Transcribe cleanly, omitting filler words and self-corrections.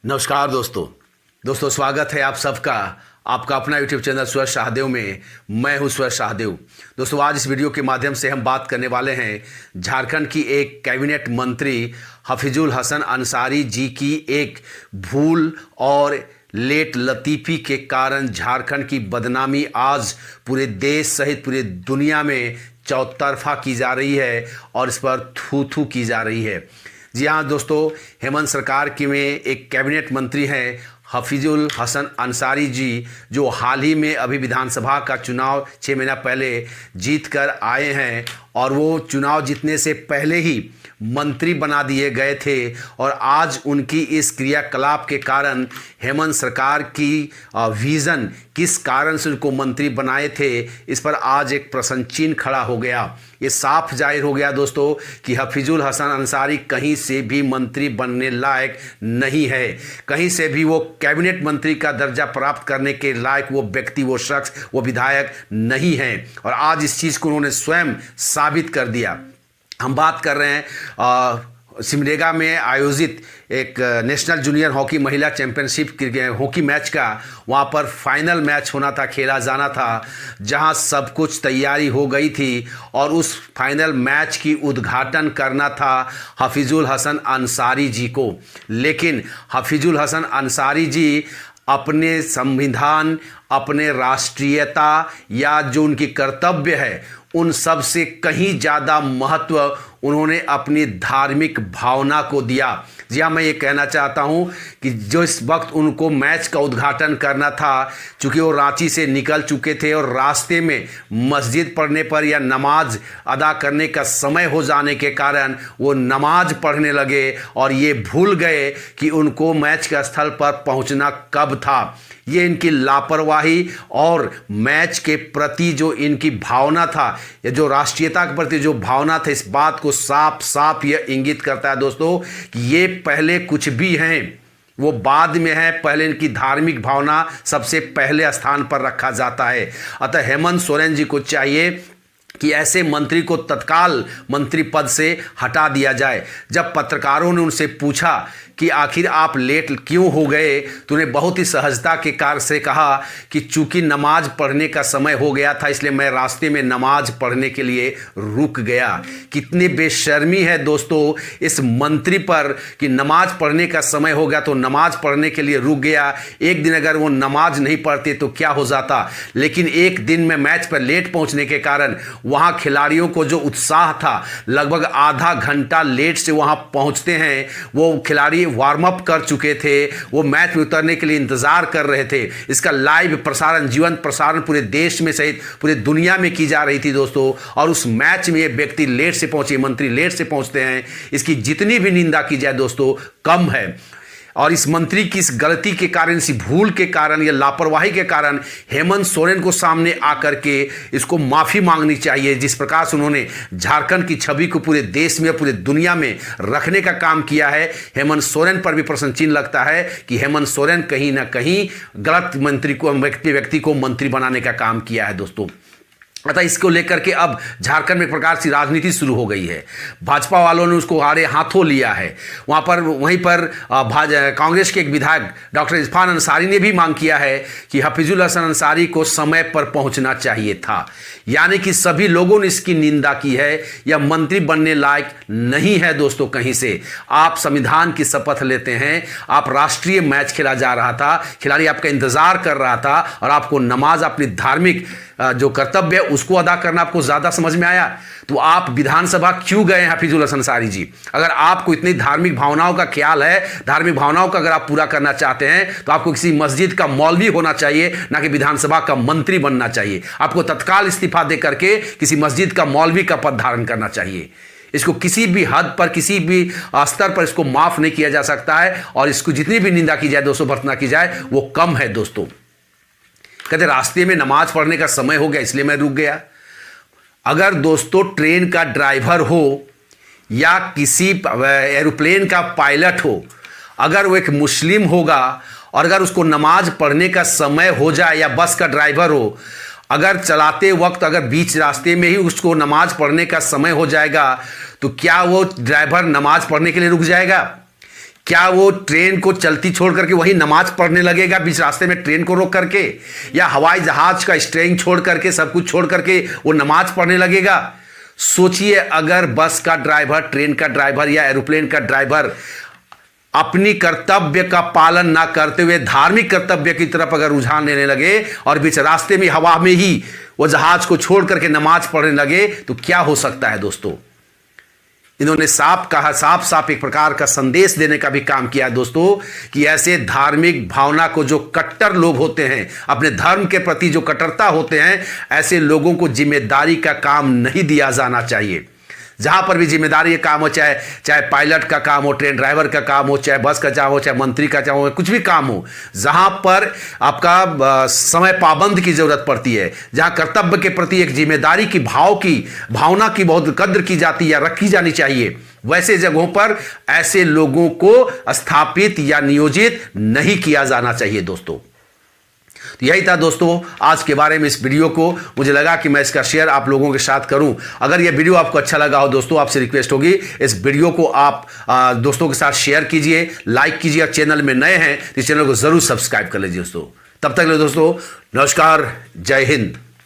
नमस्कार दोस्तों स्वागत है आप सबका आपका अपना यूट्यूब चैनल सुरेश शाहदेव में। मैं हूं सुरेश शाहदेव। दोस्तों आज इस वीडियो के माध्यम से हम बात करने वाले हैं झारखंड की एक कैबिनेट मंत्री हफीजुल हसन अंसारी जी की एक भूल और लेट लतीफ़ी के कारण झारखंड की बदनामी आज पूरे देश सहित पूरे दुनिया में चौतरफा की जा रही है और इस पर थू थू की जा रही है। जी हाँ दोस्तों, हेमंत सरकार की में एक कैबिनेट मंत्री हैं हफीजुल हसन अंसारी जी, जो हाल ही में अभी विधानसभा का चुनाव 6 महीना पहले जीत कर आए हैं और वो चुनाव जीतने से पहले ही मंत्री बना दिए गए थे और आज उनकी इस क्रियाकलाप के कारण हेमंत सरकार की विज़न किस कारण से उनको मंत्री बनाए थे, इस पर आज एक प्रश्न चिन्ह खड़ा हो गया। ये साफ जाहिर हो गया दोस्तों कि हफीजुल हसन अंसारी कहीं से भी मंत्री बनने लायक नहीं है, कहीं से भी वो कैबिनेट मंत्री का दर्जा प्राप्त करने के लायक वो व्यक्ति, वो शख्स, वो विधायक नहीं है और आज इस चीज़ को उन्होंने स्वयं साबित कर दिया। हम बात कर रहे हैं सिमडेगा में आयोजित एक नेशनल जूनियर हॉकी महिला चैंपियनशिप हॉकी मैच का। वहाँ पर फाइनल मैच होना था, खेला जाना था, जहाँ सब कुछ तैयारी हो गई थी और उस फाइनल मैच की उद्घाटन करना था हफीजुल हसन अंसारी जी को। लेकिन हफीजुल हसन अंसारी जी अपने संविधान, अपने राष्ट्रीयता या जो उनकी कर्तव्य है उन सब से कहीं ज़्यादा महत्व उन्होंने अपनी धार्मिक भावना को दिया। जी हाँ, मैं ये कहना चाहता हूँ कि जो इस वक्त उनको मैच का उद्घाटन करना था, चूँकि वो रांची से निकल चुके थे और रास्ते में मस्जिद पढ़ने पर या नमाज अदा करने का समय हो जाने के कारण वो नमाज पढ़ने लगे और ये भूल गए कि उनको मैच के स्थल पर पहुँचना कब था। ये इनकी लापरवाही और मैच के प्रति जो इनकी भावना था या जो राष्ट्रीयता के प्रति जो भावना था, इस बात को साफ साफ यह इंगित करता है दोस्तों कि ये पहले कुछ भी हैं वो बाद में है। पहले इनकी धार्मिक भावना सबसे पहले स्थान पर रखा जाता है। अतः हेमंत सोरेन जी को चाहिए कि ऐसे मंत्री को तत्काल मंत्री पद से हटा दिया जाए। जब पत्रकारों ने उनसे पूछा कि आखिर आप लेट क्यों हो गए, तो उन्हें बहुत ही सहजता के कार से कहा कि चूंकि नमाज पढ़ने का समय हो गया था इसलिए मैं रास्ते में नमाज पढ़ने के लिए रुक गया। कितनी बेशर्मी है दोस्तों इस मंत्री पर कि नमाज पढ़ने का समय हो गया तो नमाज पढ़ने के लिए रुक गया। एक दिन अगर वो नमाज नहीं पढ़ते तो क्या हो जाता, लेकिन एक दिन में मैच पर लेट पहुंचने के कारण वहां खिलाड़ियों को जो उत्साह था, लगभग आधा घंटा लेट से वहां पहुंचते हैं। वो खिलाड़ी वार्म अप कर चुके थे, वो मैच में उतरने के लिए इंतजार कर रहे थे। इसका लाइव प्रसारण, जीवंत प्रसारण पूरे देश में सहित पूरे दुनिया में की जा रही थी दोस्तों। और उस मैच में ये व्यक्ति लेट से पहुंचे, मंत्री लेट से पहुंचते हैं, इसकी जितनी भी निंदा की जाए दोस्तों कम है। और इस मंत्री की इस गलती के कारण, इसी भूल के कारण या लापरवाही के कारण हेमंत सोरेन को सामने आकर के इसको माफ़ी मांगनी चाहिए। जिस प्रकार से उन्होंने झारखंड की छवि को पूरे देश में, पूरे दुनिया में रखने का काम किया है, हेमंत सोरेन पर भी प्रश्न चिन्ह लगता है कि हेमंत सोरेन कहीं ना कहीं गलत मंत्री को, व्यक्ति को मंत्री बनाने का काम किया है दोस्तों। अतः इसको लेकर के अब झारखंड में एक प्रकार से राजनीति शुरू हो गई है। भाजपा वालों ने उसको आड़े हाथों लिया है। वहीं पर कांग्रेस के एक विधायक डॉक्टर इरफान अंसारी ने भी मांग किया है कि हफीजुल हसन अंसारी को समय पर पहुंचना चाहिए था। यानी कि सभी लोगों ने इसकी निंदा की है। यह मंत्री बनने लायक नहीं है दोस्तों। कहीं से आप संविधान की शपथ लेते हैं, आप राष्ट्रीय मैच खेला जा रहा था, खिलाड़ी आपका इंतजार कर रहा था और आपको नमाज, अपनी धार्मिक जो कर्तव्य है उसको अदा करना आपको ज्यादा समझ में आया, तो आप विधानसभा क्यों गए हैं हफीजुल हसन अंसारी जी? अगर आपको इतनी धार्मिक भावनाओं का ख्याल है, धार्मिक भावनाओं का अगर आप पूरा करना चाहते हैं तो आपको किसी मस्जिद का मौलवी होना चाहिए, ना कि विधानसभा का मंत्री बनना चाहिए। आपको तत्काल इस्तीफा दे करके किसी मस्जिद का मौलवी का पद धारण करना चाहिए। इसको किसी भी हद पर, किसी भी स्तर पर इसको माफ नहीं किया जा सकता है और इसको जितनी भी निंदा की जाए दोस्तों, भर्त्सना की जाए, वो कम है दोस्तों। कहते रास्ते में नमाज पढ़ने का समय हो गया इसलिए मैं रुक गया। अगर दोस्तों ट्रेन का ड्राइवर हो या किसी एरोप्लेन का पायलट हो, अगर वो एक मुस्लिम होगा और अगर उसको नमाज पढ़ने का समय हो जाए, या बस का ड्राइवर हो, अगर चलाते वक्त अगर बीच रास्ते में ही उसको नमाज पढ़ने का समय हो जाएगा तो क्या वो ड्राइवर नमाज पढ़ने के लिए रुक जाएगा? क्या वो ट्रेन को चलती छोड़ करके वही नमाज पढ़ने लगेगा बीच रास्ते में ट्रेन को रोक करके, या हवाई जहाज का स्टीयरिंग छोड़ करके सब कुछ छोड़ करके वो नमाज पढ़ने लगेगा? सोचिए, अगर बस का ड्राइवर, ट्रेन का ड्राइवर या एरोप्लेन का ड्राइवर अपनी कर्तव्य का पालन ना करते हुए धार्मिक कर्तव्य की तरफ अगर रुझान लेने लगे और बीच रास्ते में हवा में ही वो जहाज को छोड़ करके नमाज पढ़ने लगे, तो क्या हो सकता है दोस्तों? इन्होंने साफ एक प्रकार का संदेश देने का भी काम किया है दोस्तों, कि ऐसे धार्मिक भावना को जो कट्टर लोग होते हैं, अपने धर्म के प्रति जो कट्टरता होते हैं, ऐसे लोगों को जिम्मेदारी का काम नहीं दिया जाना चाहिए। जहां पर भी जिम्मेदारी का काम हो, चाहे पायलट का काम हो, ट्रेन ड्राइवर का काम हो, चाहे बस का काम हो, चाहे मंत्री का काम हो, कुछ भी काम हो, जहां पर आपका समय पाबंद की जरूरत पड़ती है, जहां कर्तव्य के प्रति एक जिम्मेदारी की भावना की बहुत कद्र की जाती है या रखी जानी चाहिए, वैसे जगहों पर ऐसे लोगों को स्थापित या नियोजित नहीं किया जाना चाहिए दोस्तों। तो यही था दोस्तों आज के बारे में इस वीडियो को। मुझे लगा कि मैं इसका शेयर आप लोगों के साथ करूं। अगर यह वीडियो आपको अच्छा लगा हो दोस्तों, आपसे रिक्वेस्ट होगी इस वीडियो को आप दोस्तों के साथ शेयर कीजिए, लाइक कीजिए, और चैनल में नए हैं तो इस चैनल को जरूर सब्सक्राइब कर लीजिए दोस्तों। तब तक के लिए दोस्तों नमस्कार, जय हिंद।